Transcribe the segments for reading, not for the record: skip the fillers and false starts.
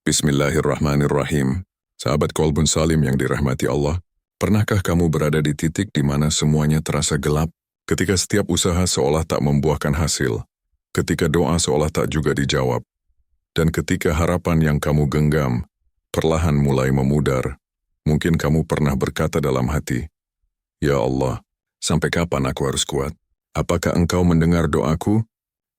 Bismillahirrahmanirrahim. Sahabat Kolbun Salim yang dirahmati Allah, pernahkah kamu berada di titik di mana semuanya terasa gelap? Ketika setiap usaha seolah tak membuahkan hasil, ketika doa seolah tak juga dijawab, dan ketika harapan yang kamu genggam perlahan mulai memudar, mungkin kamu pernah berkata dalam hati, "Ya Allah, sampai kapan aku harus kuat? Apakah Engkau mendengar doaku?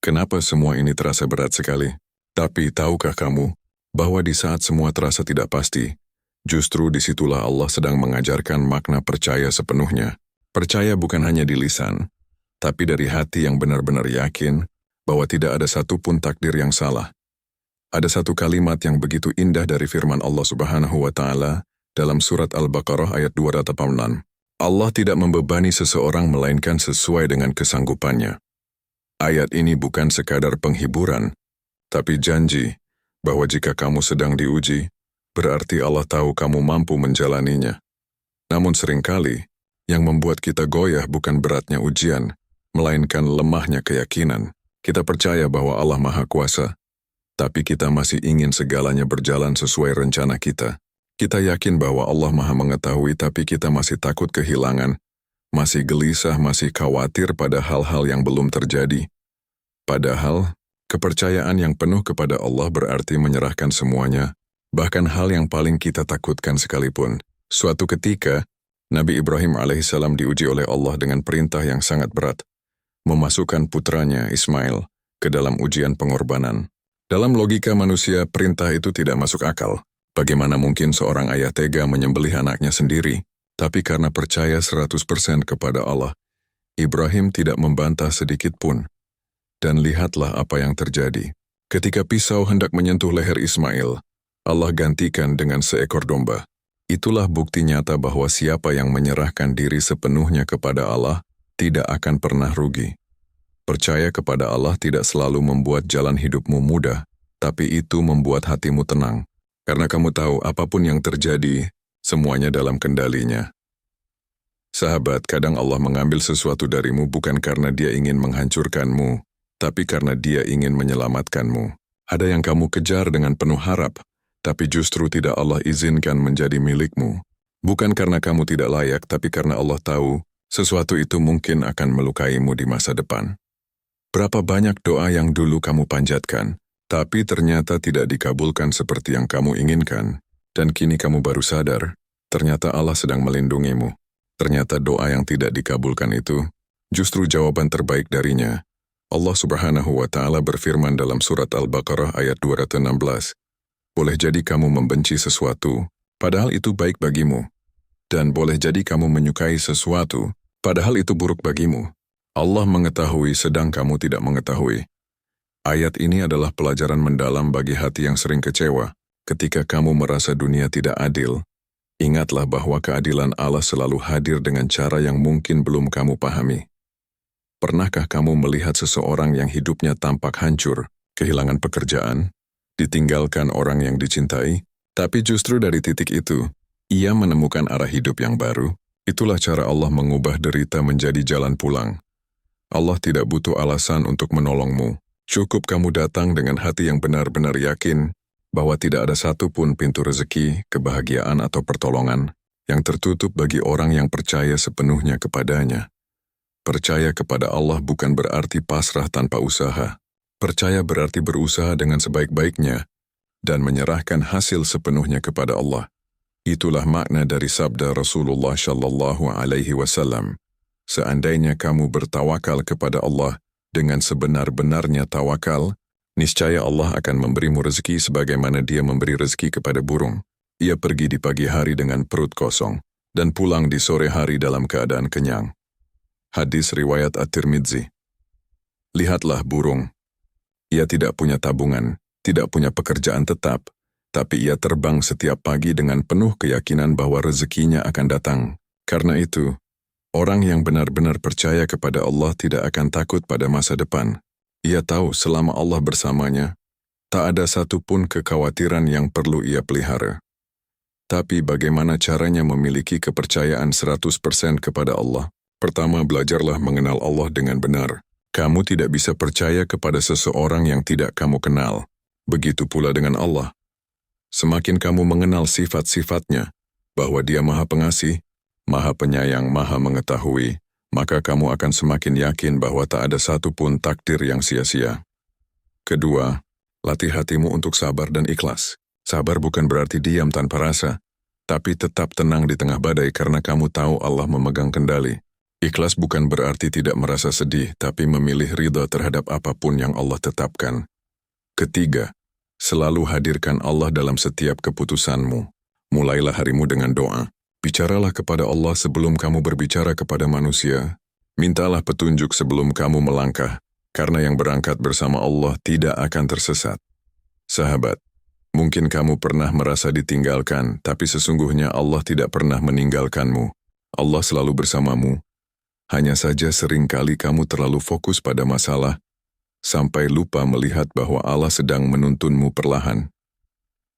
Kenapa semua ini terasa berat sekali?" Tapi tahukah kamu bahwa di saat semua terasa tidak pasti, justru disitulah Allah sedang mengajarkan makna percaya sepenuhnya. Percaya bukan hanya di lisan, tapi dari hati yang benar-benar yakin bahwa tidak ada satupun takdir yang salah. Ada satu kalimat yang begitu indah dari firman Allah Subhanahu wa Ta'ala dalam surat Al-Baqarah ayat 286. Allah tidak membebani seseorang melainkan sesuai dengan kesanggupannya. Ayat ini bukan sekadar penghiburan, tapi janji bahwa jika kamu sedang diuji, berarti Allah tahu kamu mampu menjalaninya. Namun seringkali, yang membuat kita goyah bukan beratnya ujian, melainkan lemahnya keyakinan. Kita percaya bahwa Allah Maha Kuasa, tapi kita masih ingin segalanya berjalan sesuai rencana kita. Kita yakin bahwa Allah Maha Mengetahui, tapi kita masih takut kehilangan, masih gelisah, masih khawatir pada hal-hal yang belum terjadi. Padahal, kepercayaan yang penuh kepada Allah berarti menyerahkan semuanya, bahkan hal yang paling kita takutkan sekalipun. Suatu ketika, Nabi Ibrahim alaihissalam diuji oleh Allah dengan perintah yang sangat berat, memasukkan putranya Ismail ke dalam ujian pengorbanan. Dalam logika manusia, perintah itu tidak masuk akal. Bagaimana mungkin seorang ayah tega menyembelih anaknya sendiri? Tapi karena percaya 100% kepada Allah, Ibrahim tidak membantah sedikit pun. Dan lihatlah apa yang terjadi. Ketika pisau hendak menyentuh leher Ismail, Allah gantikan dengan seekor domba. Itulah bukti nyata bahwa siapa yang menyerahkan diri sepenuhnya kepada Allah tidak akan pernah rugi. Percaya kepada Allah tidak selalu membuat jalan hidupmu mudah, tapi itu membuat hatimu tenang. Karena kamu tahu apapun yang terjadi, semuanya dalam kendalinya. Sahabat, kadang Allah mengambil sesuatu darimu bukan karena Dia ingin menghancurkanmu, tapi karena Dia ingin menyelamatkanmu. Ada yang kamu kejar dengan penuh harap, tapi justru tidak Allah izinkan menjadi milikmu. Bukan karena kamu tidak layak, tapi karena Allah tahu sesuatu itu mungkin akan melukaimu di masa depan. Berapa banyak doa yang dulu kamu panjatkan, tapi ternyata tidak dikabulkan seperti yang kamu inginkan, dan kini kamu baru sadar, ternyata Allah sedang melindungimu. Ternyata doa yang tidak dikabulkan itu justru jawaban terbaik darinya. Allah Subhanahu wa Ta'ala berfirman dalam surat Al-Baqarah ayat 216, "Boleh jadi kamu membenci sesuatu, padahal itu baik bagimu. Dan boleh jadi kamu menyukai sesuatu, padahal itu buruk bagimu. Allah mengetahui sedang kamu tidak mengetahui." Ayat ini adalah pelajaran mendalam bagi hati yang sering kecewa. Ketika kamu merasa dunia tidak adil, ingatlah bahwa keadilan Allah selalu hadir dengan cara yang mungkin belum kamu pahami. Pernahkah kamu melihat seseorang yang hidupnya tampak hancur, kehilangan pekerjaan, ditinggalkan orang yang dicintai, tapi justru dari titik itu, ia menemukan arah hidup yang baru? Itulah cara Allah mengubah derita menjadi jalan pulang. Allah tidak butuh alasan untuk menolongmu. Cukup kamu datang dengan hati yang benar-benar yakin bahwa tidak ada satupun pintu rezeki, kebahagiaan atau pertolongan yang tertutup bagi orang yang percaya sepenuhnya kepadanya. Percaya kepada Allah bukan berarti pasrah tanpa usaha. Percaya berarti berusaha dengan sebaik-baiknya dan menyerahkan hasil sepenuhnya kepada Allah. Itulah makna dari sabda Rasulullah Shallallahu Alaihi Wasallam. Seandainya kamu bertawakal kepada Allah dengan sebenar-benarnya tawakal, niscaya Allah akan memberimu rezeki sebagaimana Dia memberi rezeki kepada burung. Ia pergi di pagi hari dengan perut kosong dan pulang di sore hari dalam keadaan kenyang. Hadis riwayat At-Tirmidzi. Lihatlah burung. Ia tidak punya tabungan, tidak punya pekerjaan tetap, tapi ia terbang setiap pagi dengan penuh keyakinan bahwa rezekinya akan datang. Karena itu, orang yang benar-benar percaya kepada Allah tidak akan takut pada masa depan. Ia tahu selama Allah bersamanya, tak ada satupun kekhawatiran yang perlu ia pelihara. Tapi bagaimana caranya memiliki kepercayaan 100% kepada Allah? Pertama, belajarlah mengenal Allah dengan benar. Kamu tidak bisa percaya kepada seseorang yang tidak kamu kenal. Begitu pula dengan Allah. Semakin kamu mengenal sifat-sifatnya, bahwa Dia Maha Pengasih, Maha Penyayang, Maha Mengetahui, maka kamu akan semakin yakin bahwa tak ada satu pun takdir yang sia-sia. Kedua, latih hatimu untuk sabar dan ikhlas. Sabar bukan berarti diam tanpa rasa, tapi tetap tenang di tengah badai karena kamu tahu Allah memegang kendali. Ikhlas bukan berarti tidak merasa sedih, tapi memilih ridha terhadap apapun yang Allah tetapkan. Ketiga, selalu hadirkan Allah dalam setiap keputusanmu. Mulailah harimu dengan doa. Bicaralah kepada Allah sebelum kamu berbicara kepada manusia. Mintalah petunjuk sebelum kamu melangkah, karena yang berangkat bersama Allah tidak akan tersesat. Sahabat, mungkin kamu pernah merasa ditinggalkan, tapi sesungguhnya Allah tidak pernah meninggalkanmu. Allah selalu bersamamu. Hanya saja seringkali kamu terlalu fokus pada masalah, sampai lupa melihat bahwa Allah sedang menuntunmu perlahan.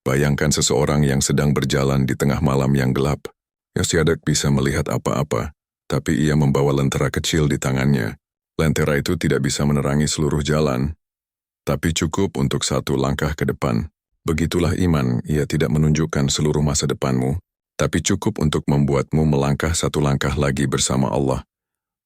Bayangkan seseorang yang sedang berjalan di tengah malam yang gelap. Tiada bisa melihat apa-apa, tapi ia membawa lentera kecil di tangannya. Lentera itu tidak bisa menerangi seluruh jalan, tapi cukup untuk satu langkah ke depan. Begitulah iman, ia tidak menunjukkan seluruh masa depanmu, tapi cukup untuk membuatmu melangkah satu langkah lagi bersama Allah.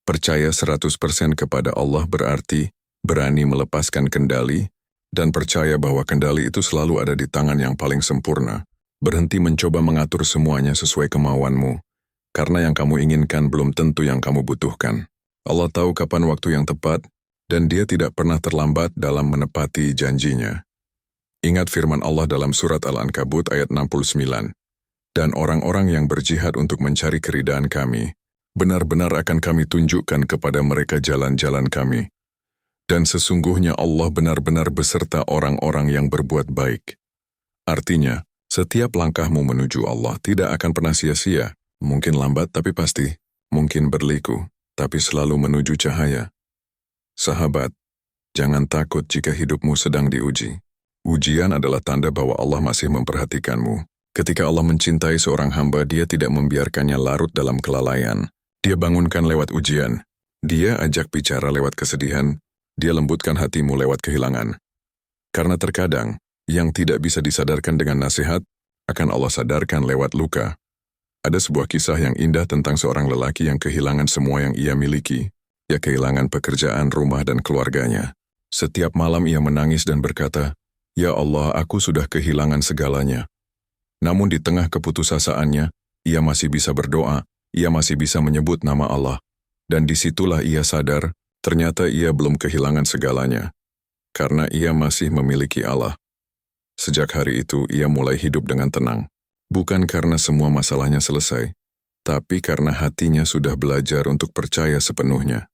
Percaya 100% kepada Allah berarti berani melepaskan kendali, dan percaya bahwa kendali itu selalu ada di tangan yang paling sempurna. Berhenti mencoba mengatur semuanya sesuai kemauanmu, karena yang kamu inginkan belum tentu yang kamu butuhkan. Allah tahu kapan waktu yang tepat, dan Dia tidak pernah terlambat dalam menepati janjinya. Ingat firman Allah dalam surat Al-Ankabut ayat 69. Dan orang-orang yang berjihad untuk mencari keridaan kami, benar-benar akan kami tunjukkan kepada mereka jalan-jalan kami. Dan sesungguhnya Allah benar-benar beserta orang-orang yang berbuat baik. Artinya, setiap langkahmu menuju Allah tidak akan pernah sia-sia. Mungkin lambat tapi pasti, mungkin berliku, tapi selalu menuju cahaya. Sahabat, jangan takut jika hidupmu sedang diuji. Ujian adalah tanda bahwa Allah masih memperhatikanmu. Ketika Allah mencintai seorang hamba, Dia tidak membiarkannya larut dalam kelalaian. Dia bangunkan lewat ujian. Dia ajak bicara lewat kesedihan. Dia lembutkan hatimu lewat kehilangan. Karena terkadang, yang tidak bisa disadarkan dengan nasihat, akan Allah sadarkan lewat luka. Ada sebuah kisah yang indah tentang seorang lelaki yang kehilangan semua yang ia miliki. Ia kehilangan pekerjaan, rumah, dan keluarganya. Setiap malam ia menangis dan berkata, "Ya Allah, aku sudah kehilangan segalanya." Namun di tengah keputusasaannya, ia masih bisa berdoa, ia masih bisa menyebut nama Allah. Dan disitulah ia sadar, ternyata ia belum kehilangan segalanya. Karena ia masih memiliki Allah. Sejak hari itu, ia mulai hidup dengan tenang. Bukan karena semua masalahnya selesai, tapi karena hatinya sudah belajar untuk percaya sepenuhnya.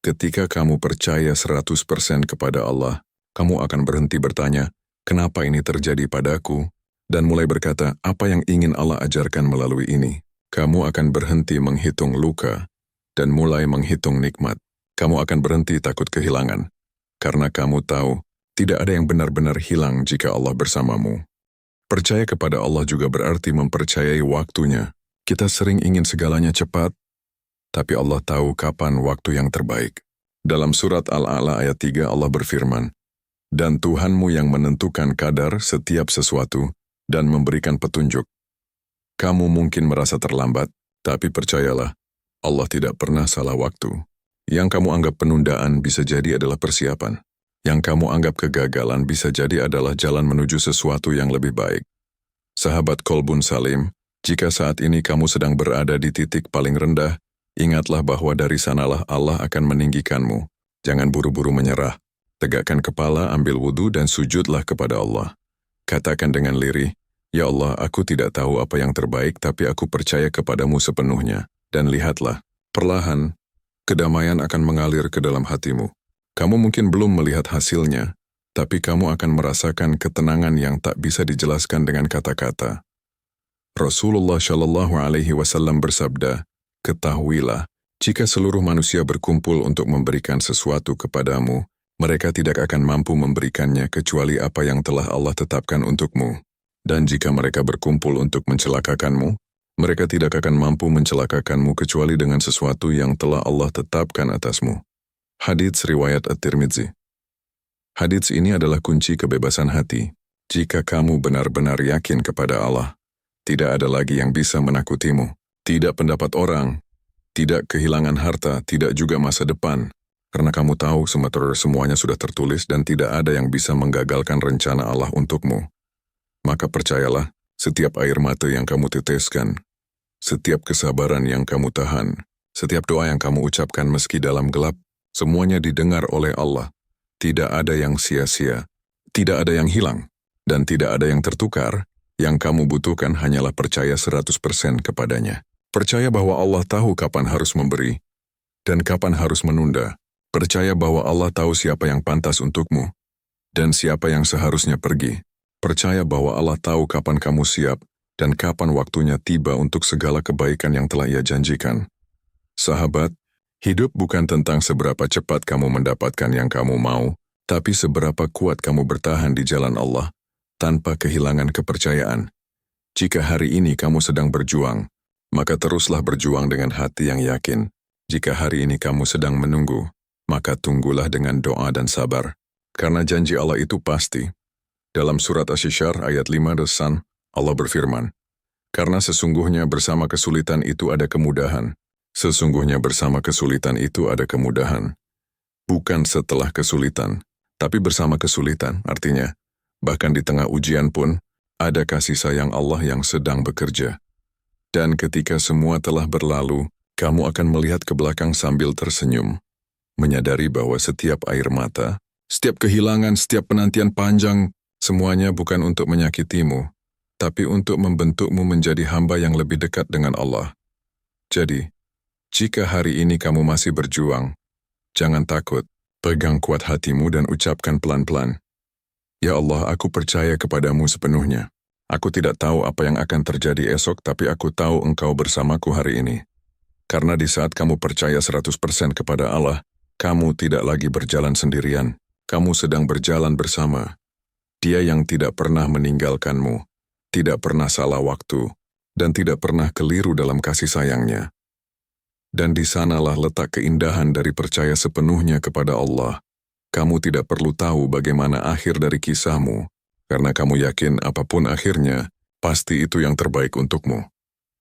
Ketika kamu percaya 100% kepada Allah, kamu akan berhenti bertanya, "Kenapa ini terjadi padaku?" Dan mulai berkata, "Apa yang ingin Allah ajarkan melalui ini?" Kamu akan berhenti menghitung luka, dan mulai menghitung nikmat. Kamu akan berhenti takut kehilangan, karena kamu tahu, tidak ada yang benar-benar hilang jika Allah bersamamu. Percaya kepada Allah juga berarti mempercayai waktunya. Kita sering ingin segalanya cepat, tapi Allah tahu kapan waktu yang terbaik. Dalam surat Al-A'la ayat 3 Allah berfirman, "Dan Tuhanmu yang menentukan kadar setiap sesuatu dan memberikan petunjuk." Kamu mungkin merasa terlambat, tapi percayalah, Allah tidak pernah salah waktu. Yang kamu anggap penundaan bisa jadi adalah persiapan. Yang kamu anggap kegagalan bisa jadi adalah jalan menuju sesuatu yang lebih baik. Sahabat Kolbun Salim, jika saat ini kamu sedang berada di titik paling rendah, ingatlah bahwa dari sanalah Allah akan meninggikanmu. Jangan buru-buru menyerah. Tegakkan kepala, ambil wudhu dan sujudlah kepada Allah. Katakan dengan lirih, "Ya Allah, aku tidak tahu apa yang terbaik, tapi aku percaya kepadamu sepenuhnya." Dan lihatlah, perlahan, kedamaian akan mengalir ke dalam hatimu. Kamu mungkin belum melihat hasilnya, tapi kamu akan merasakan ketenangan yang tak bisa dijelaskan dengan kata-kata. Rasulullah Shallallahu Alaihi Wasallam bersabda, "Ketahuilah, jika seluruh manusia berkumpul untuk memberikan sesuatu kepadamu, mereka tidak akan mampu memberikannya kecuali apa yang telah Allah tetapkan untukmu. Dan jika mereka berkumpul untuk mencelakakanmu, mereka tidak akan mampu mencelakakanmu kecuali dengan sesuatu yang telah Allah tetapkan atasmu." Hadits riwayat At-Tirmidzi. Hadits ini adalah kunci kebebasan hati. Jika kamu benar-benar yakin kepada Allah, tidak ada lagi yang bisa menakutimu. Tidak pendapat orang, tidak kehilangan harta, tidak juga masa depan. Karena kamu tahu semuanya sudah tertulis dan tidak ada yang bisa menggagalkan rencana Allah untukmu. Maka percayalah, setiap air mata yang kamu teteskan, setiap kesabaran yang kamu tahan, setiap doa yang kamu ucapkan meski dalam gelap, semuanya didengar oleh Allah. Tidak ada yang sia-sia, tidak ada yang hilang, dan tidak ada yang tertukar. Yang kamu butuhkan hanyalah percaya 100% kepadanya. Percaya bahwa Allah tahu kapan harus memberi dan kapan harus menunda. Percaya bahwa Allah tahu siapa yang pantas untukmu dan siapa yang seharusnya pergi. Percaya bahwa Allah tahu kapan kamu siap dan kapan waktunya tiba untuk segala kebaikan yang telah Ia janjikan. Sahabat, hidup bukan tentang seberapa cepat kamu mendapatkan yang kamu mau, tapi seberapa kuat kamu bertahan di jalan Allah tanpa kehilangan kepercayaan. Jika hari ini kamu sedang berjuang, maka teruslah berjuang dengan hati yang yakin. Jika hari ini kamu sedang menunggu, maka tunggulah dengan doa dan sabar. Karena janji Allah itu pasti. Dalam surat Asy-Syi'ar ayat 5, Allah berfirman, "Karena sesungguhnya bersama kesulitan itu ada kemudahan. Sesungguhnya bersama kesulitan itu ada kemudahan." Bukan setelah kesulitan, tapi bersama kesulitan, artinya, bahkan di tengah ujian pun, ada kasih sayang Allah yang sedang bekerja. Dan ketika semua telah berlalu, kamu akan melihat ke belakang sambil tersenyum, menyadari bahwa setiap air mata, setiap kehilangan, setiap penantian panjang, semuanya bukan untuk menyakitimu, tapi untuk membentukmu menjadi hamba yang lebih dekat dengan Allah. Jadi, jika hari ini kamu masih berjuang, jangan takut, pegang kuat hatimu dan ucapkan pelan-pelan, "Ya Allah, aku percaya kepadamu sepenuhnya. Aku tidak tahu apa yang akan terjadi esok, tapi aku tahu Engkau bersamaku hari ini." Karena di saat kamu percaya 100% kepada Allah, kamu tidak lagi berjalan sendirian. Kamu sedang berjalan bersama Dia yang tidak pernah meninggalkanmu, tidak pernah salah waktu, dan tidak pernah keliru dalam kasih sayangnya. Dan di sanalah letak keindahan dari percaya sepenuhnya kepada Allah. Kamu tidak perlu tahu bagaimana akhir dari kisahmu, karena kamu yakin apapun akhirnya, pasti itu yang terbaik untukmu.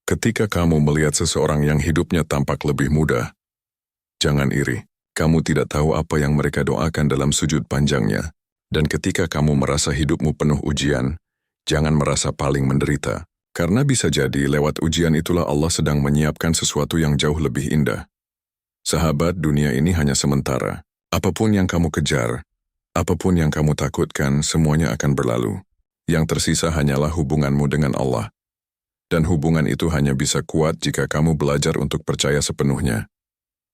Ketika kamu melihat seseorang yang hidupnya tampak lebih mudah, jangan iri. Kamu tidak tahu apa yang mereka doakan dalam sujud panjangnya. Dan ketika kamu merasa hidupmu penuh ujian, jangan merasa paling menderita. Karena bisa jadi lewat ujian itulah Allah sedang menyiapkan sesuatu yang jauh lebih indah. Sahabat, dunia ini hanya sementara. Apapun yang kamu kejar, apapun yang kamu takutkan, semuanya akan berlalu. Yang tersisa hanyalah hubunganmu dengan Allah. Dan hubungan itu hanya bisa kuat jika kamu belajar untuk percaya sepenuhnya.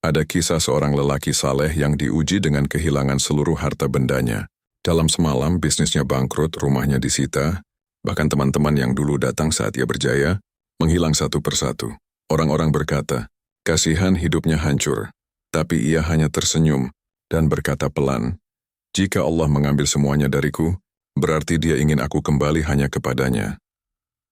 Ada kisah seorang lelaki saleh yang diuji dengan kehilangan seluruh harta bendanya. Dalam semalam, bisnisnya bangkrut, rumahnya disita, bahkan teman-teman yang dulu datang saat ia berjaya, menghilang satu persatu. Orang-orang berkata, kasihan hidupnya hancur, tapi ia hanya tersenyum dan berkata pelan, "Jika Allah mengambil semuanya dariku, berarti Dia ingin aku kembali hanya kepadanya."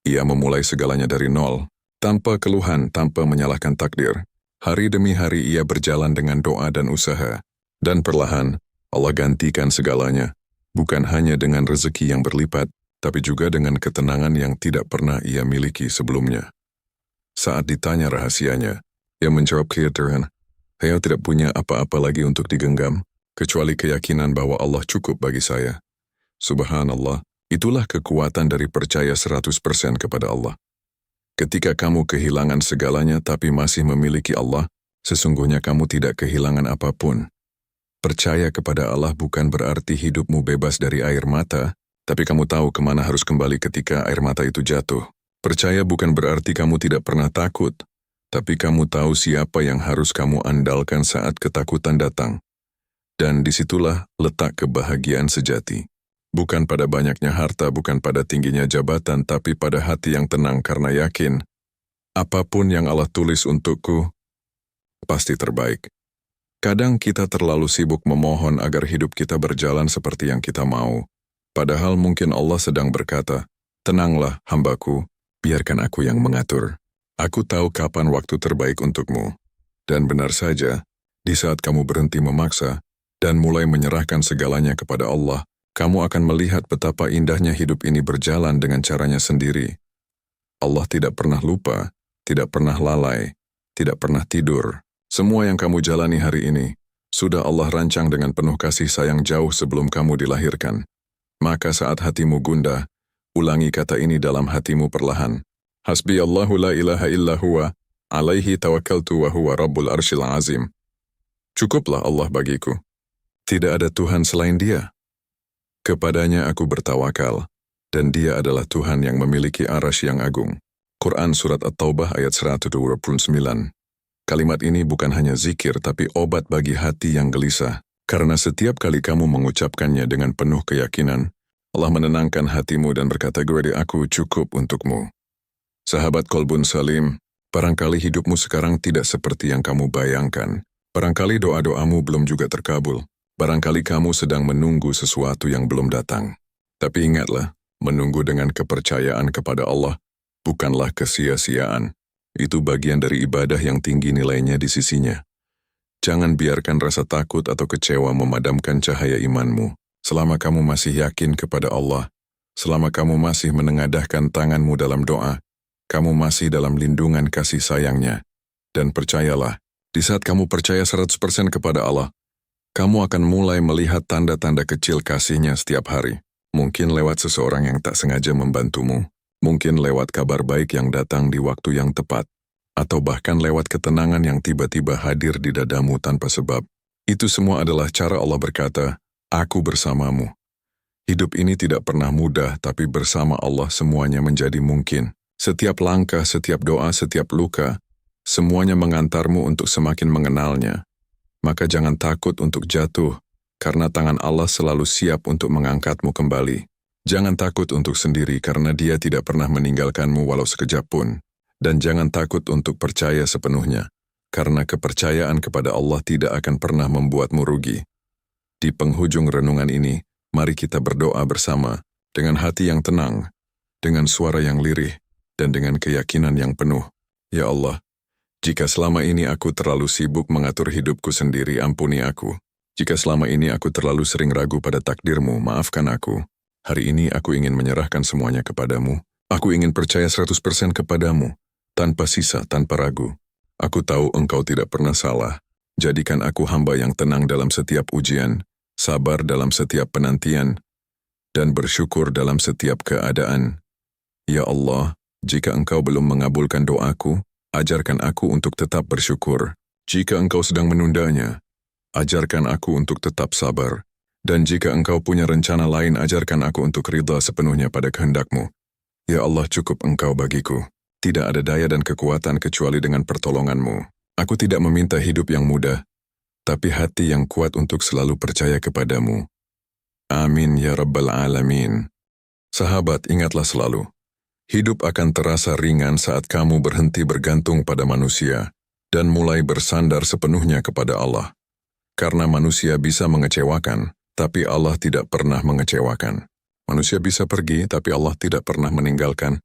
Ia memulai segalanya dari nol, tanpa keluhan, tanpa menyalahkan takdir. Hari demi hari ia berjalan dengan doa dan usaha, dan perlahan Allah gantikan segalanya, bukan hanya dengan rezeki yang berlipat, tapi juga dengan ketenangan yang tidak pernah ia miliki sebelumnya. Saat ditanya rahasianya, ia menjawab keyakinan, "Saya tidak punya apa-apa lagi untuk digenggam, kecuali keyakinan bahwa Allah cukup bagi saya." Subhanallah, itulah kekuatan dari percaya 100% kepada Allah. Ketika kamu kehilangan segalanya tapi masih memiliki Allah, sesungguhnya kamu tidak kehilangan apapun. Percaya kepada Allah bukan berarti hidupmu bebas dari air mata, tapi kamu tahu kemana harus kembali ketika air mata itu jatuh. Percaya bukan berarti kamu tidak pernah takut, tapi kamu tahu siapa yang harus kamu andalkan saat ketakutan datang. Dan disitulah letak kebahagiaan sejati. Bukan pada banyaknya harta, bukan pada tingginya jabatan, tapi pada hati yang tenang karena yakin, apapun yang Allah tulis untukku, pasti terbaik. Kadang kita terlalu sibuk memohon agar hidup kita berjalan seperti yang kita mau. Padahal mungkin Allah sedang berkata, "Tenanglah, hambaku, biarkan aku yang mengatur. Aku tahu kapan waktu terbaik untukmu." Dan benar saja, di saat kamu berhenti memaksa dan mulai menyerahkan segalanya kepada Allah, kamu akan melihat betapa indahnya hidup ini berjalan dengan caranya sendiri. Allah tidak pernah lupa, tidak pernah lalai, tidak pernah tidur. Semua yang kamu jalani hari ini, sudah Allah rancang dengan penuh kasih sayang jauh sebelum kamu dilahirkan. Maka saat hatimu gundah, ulangi kata ini dalam hatimu perlahan. Hasbi Allahu la ilaha illa huwa, alaihi tawakkaltu wa huwa rabbul arshil azim. Cukuplah Allah bagiku. Tidak ada Tuhan selain Dia. Kepadanya aku bertawakal, dan Dia adalah Tuhan yang memiliki arasy yang agung. Quran Surat At-Taubah ayat 129. Kalimat ini bukan hanya zikir tapi obat bagi hati yang gelisah. Karena setiap kali kamu mengucapkannya dengan penuh keyakinan, Allah menenangkan hatimu dan berkategori aku cukup untukmu. Sahabat Qalbun Salim, barangkali hidupmu sekarang tidak seperti yang kamu bayangkan. Barangkali doa-doamu belum juga terkabul. Barangkali kamu sedang menunggu sesuatu yang belum datang. Tapi ingatlah, menunggu dengan kepercayaan kepada Allah bukanlah kesia-siaan. Itu bagian dari ibadah yang tinggi nilainya di sisinya. Jangan biarkan rasa takut atau kecewa memadamkan cahaya imanmu. Selama kamu masih yakin kepada Allah, selama kamu masih menengadahkan tanganmu dalam doa, kamu masih dalam lindungan kasih sayangnya. Dan percayalah, di saat kamu percaya 100% kepada Allah, kamu akan mulai melihat tanda-tanda kecil kasih-Nya setiap hari. Mungkin lewat seseorang yang tak sengaja membantumu, mungkin lewat kabar baik yang datang di waktu yang tepat, atau bahkan lewat ketenangan yang tiba-tiba hadir di dadamu tanpa sebab. Itu semua adalah cara Allah berkata, aku bersamamu. Hidup ini tidak pernah mudah, tapi bersama Allah semuanya menjadi mungkin. Setiap langkah, setiap doa, setiap luka, semuanya mengantarmu untuk semakin mengenalnya. Maka jangan takut untuk jatuh, karena tangan Allah selalu siap untuk mengangkatmu kembali. Jangan takut untuk sendiri, karena Dia tidak pernah meninggalkanmu walau sekejap pun. Dan jangan takut untuk percaya sepenuhnya, karena kepercayaan kepada Allah tidak akan pernah membuatmu rugi. Di penghujung renungan ini, mari kita berdoa bersama, dengan hati yang tenang, dengan suara yang lirih, dan dengan keyakinan yang penuh. Ya Allah, jika selama ini aku terlalu sibuk mengatur hidupku sendiri, ampuni aku. Jika selama ini aku terlalu sering ragu pada takdir-Mu, maafkan aku. Hari ini aku ingin menyerahkan semuanya kepadamu. Aku ingin percaya 100% kepadamu, tanpa sisa, tanpa ragu. Aku tahu Engkau tidak pernah salah. Jadikan aku hamba yang tenang dalam setiap ujian, sabar dalam setiap penantian, dan bersyukur dalam setiap keadaan. Ya Allah, jika Engkau belum mengabulkan doaku, ajarkan aku untuk tetap bersyukur. Jika Engkau sedang menundanya, ajarkan aku untuk tetap sabar. Dan jika Engkau punya rencana lain, ajarkan aku untuk ridha sepenuhnya pada kehendak-Mu. Ya Allah, cukup Engkau bagiku. Tidak ada daya dan kekuatan kecuali dengan pertolongan-Mu. Aku tidak meminta hidup yang mudah, tapi hati yang kuat untuk selalu percaya kepadamu. Amin ya Rabbal Alamin. Sahabat, ingatlah selalu, hidup akan terasa ringan saat kamu berhenti bergantung pada manusia dan mulai bersandar sepenuhnya kepada Allah. Karena manusia bisa mengecewakan, tapi Allah tidak pernah mengecewakan. Manusia bisa pergi, tapi Allah tidak pernah meninggalkan.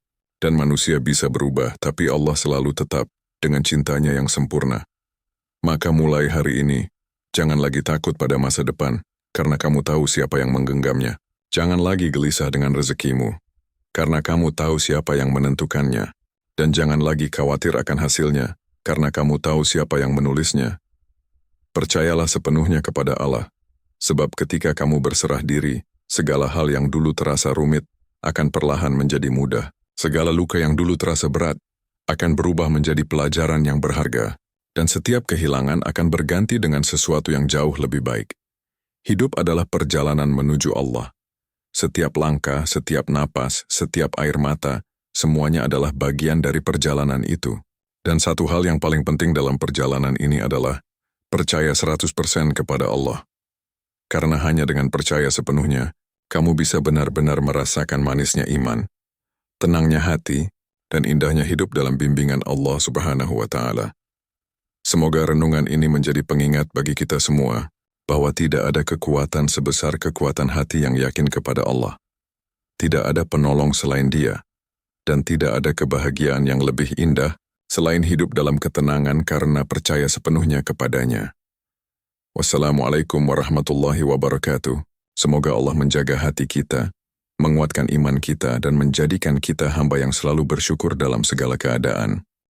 Dan manusia bisa berubah, tapi Allah selalu tetap dengan cintanya yang sempurna. Maka mulai hari ini, jangan lagi takut pada masa depan, karena kamu tahu siapa yang menggenggamnya. Jangan lagi gelisah dengan rezekimu, karena kamu tahu siapa yang menentukannya. Dan jangan lagi khawatir akan hasilnya, karena kamu tahu siapa yang menulisnya. Percayalah sepenuhnya kepada Allah, sebab ketika kamu berserah diri, segala hal yang dulu terasa rumit akan perlahan menjadi mudah. Segala luka yang dulu terasa berat akan berubah menjadi pelajaran yang berharga, dan setiap kehilangan akan berganti dengan sesuatu yang jauh lebih baik. Hidup adalah perjalanan menuju Allah. Setiap langkah, setiap napas, setiap air mata, semuanya adalah bagian dari perjalanan itu. Dan satu hal yang paling penting dalam perjalanan ini adalah percaya 100% kepada Allah. Karena hanya dengan percaya sepenuhnya, kamu bisa benar-benar merasakan manisnya iman, tenangnya hati, dan indahnya hidup dalam bimbingan Allah Subhanahu wa Ta'ala. Semoga renungan ini menjadi pengingat bagi kita semua bahwa tidak ada kekuatan sebesar kekuatan hati yang yakin kepada Allah. Tidak ada penolong selain Dia, dan tidak ada kebahagiaan yang lebih indah selain hidup dalam ketenangan karena percaya sepenuhnya kepadanya. Wassalamualaikum warahmatullahi wabarakatuh. Semoga Allah menjaga hati kita, menguatkan iman kita dan menjadikan kita hamba yang selalu bersyukur dalam segala keadaan.